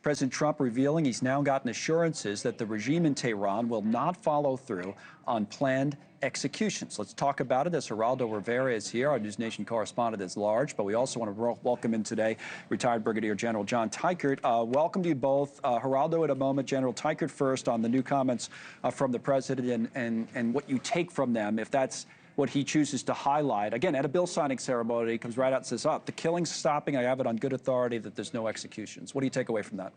President Trump revealing he's now gotten assurances that the regime in Tehran will not follow through on planned executions. Let's talk about it as Geraldo Rivera is here, our NewsNation correspondent at large. But we also want to welcome in today retired Brigadier General John Teichert. Welcome to you both. Geraldo in a moment, General Teichert first on the new comments from the president and what you take from them, if that's what he chooses to highlight. Again, at a bill signing ceremony, he comes right out and says, the killing's stopping. I have it on good authority that there's no executions. What do you take away from that?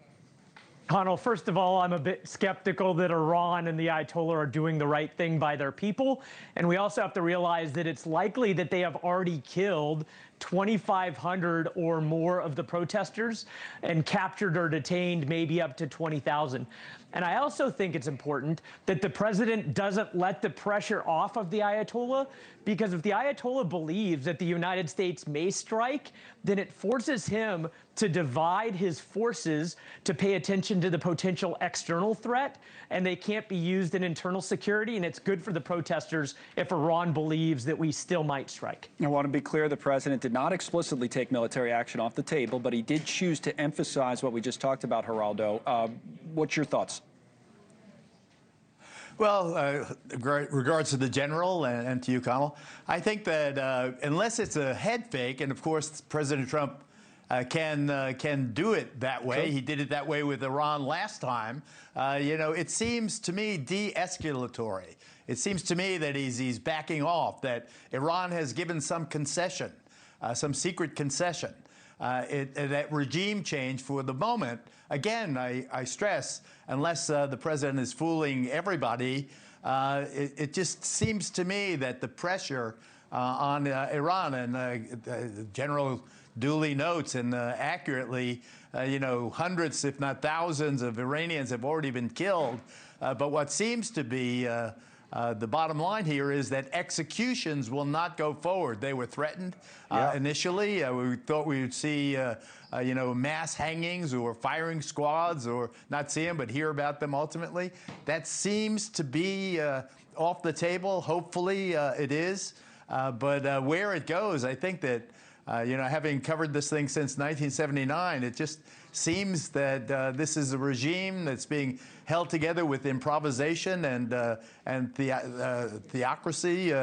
Connell, first of all, I'm a bit skeptical that Iran and the Ayatollah are doing the right thing by their people. And we also have to realize that it's likely that they have already killed 2,500 or more of the protesters and captured or detained maybe up to 20,000. And I also think it's important that the president doesn't let the pressure off of the Ayatollah, because if the Ayatollah believes that the United States may strike, then it forces him to divide his forces to pay attention to the potential external threat, and they can't be used in internal security, and it's good for the protesters if Iran believes that we still might strike. I want to be clear, the president did not explicitly take military action off the table, but he did choose to emphasize what we just talked about, Geraldo. What's your thoughts? Well, regards to the general and to you, Connell, I think that unless it's a head fake, and of course President Trump can do it that way. Sure. He did it that way with Iran last time. You know, it seems to me de-escalatory. It seems to me that he's backing off, that Iran has given some concession, some secret concession. That regime change for the moment, again, I stress, unless the president is fooling everybody, it just seems to me that the pressure on Iran, and General duly notes and accurately, you know, hundreds, if not thousands of Iranians have already been killed. But what seems to be the bottom line here is that executions will not go forward. They were threatened initially. We thought we would see, you know, mass hangings or firing squads, or not see them, but hear about them ultimately. That seems to be off the table. Hopefully it is. But where it goes, I think that, you know, having covered this thing since 1979, it just seems that this is a regime that's being held together with improvisation and theocracy.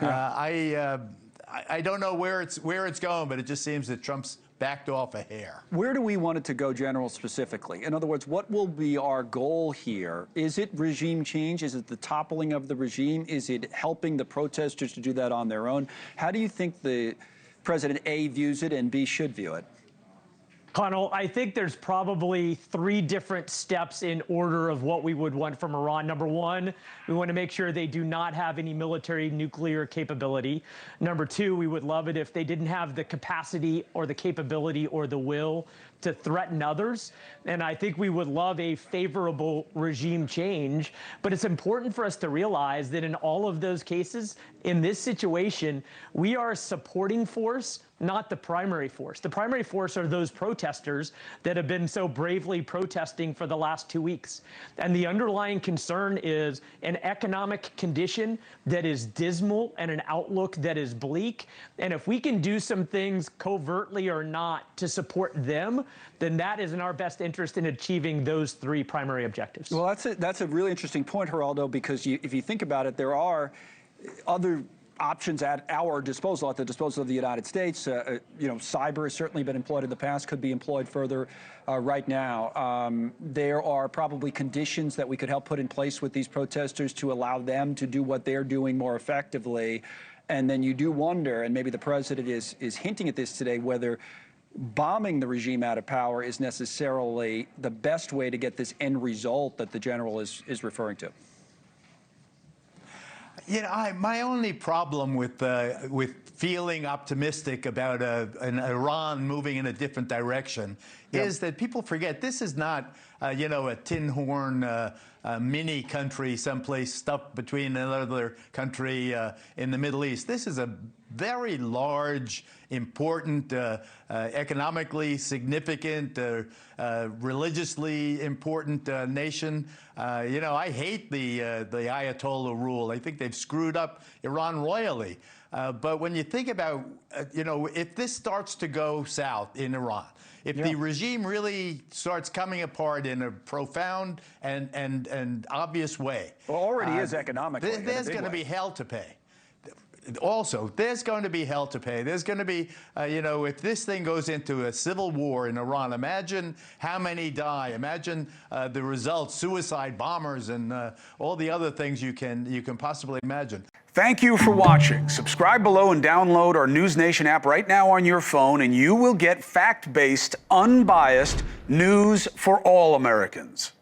I don't know where it's going, but it just seems that Trump's backed off a hair. Where do we want it to go, General, specifically? In other words, what will be our goal here? Is it regime change? Is it the toppling of the regime? Is it helping the protesters to do that on their own? How do you think the President A views it and B should view it? Connell, I think there's probably three different steps in order of what we would want from Iran. Number one, we want to make sure they do not have any military nuclear capability. Number two, we would love it if they didn't have the capacity or the capability or the will to threaten others. And I think we would love a favorable regime change. But it's important for us to realize that in all of those cases, in this situation, we are a supporting force, not the primary force. The primary force are those protesters that have been so bravely protesting for the last 2 weeks. And the underlying concern is an economic condition that is dismal and an outlook that is bleak. And if we can do some things covertly or not to support them, then that is in our best interest in achieving those three primary objectives. Well, that's a really interesting point, Geraldo, because if you think about it, there are other options at our disposal, at the disposal of the United States. You know, cyber has certainly been employed in the past, could be employed further right now. There are probably conditions that we could help put in place with these protesters to allow them to do what they're doing more effectively. And then you do wonder, and maybe the president is hinting at this today, whether bombing the regime out of power is necessarily the best way to get this end result that the general is referring to. You know, my only problem with feeling optimistic about an Iran moving in a different direction is that people forget this is not, you know, a tin horn mini country someplace stuffed between another country in the Middle East. This is a very large, important, economically significant, religiously important nation. You know, I hate the Ayatollah rule. I think they've screwed up Iran royally. But when you think about, if this starts to go south in Iran, if the regime really starts coming apart in a profound and obvious way. Well, already is economically. There's going to be hell to pay. Also, there's going to be hell to pay. There's going to be, if this thing goes into a civil war in Iran, imagine how many die. Imagine the results, suicide bombers and all the other things you can possibly imagine. Thank you for watching. Subscribe below and download our NewsNation app right now on your phone, and you will get fact-based, unbiased news for all Americans.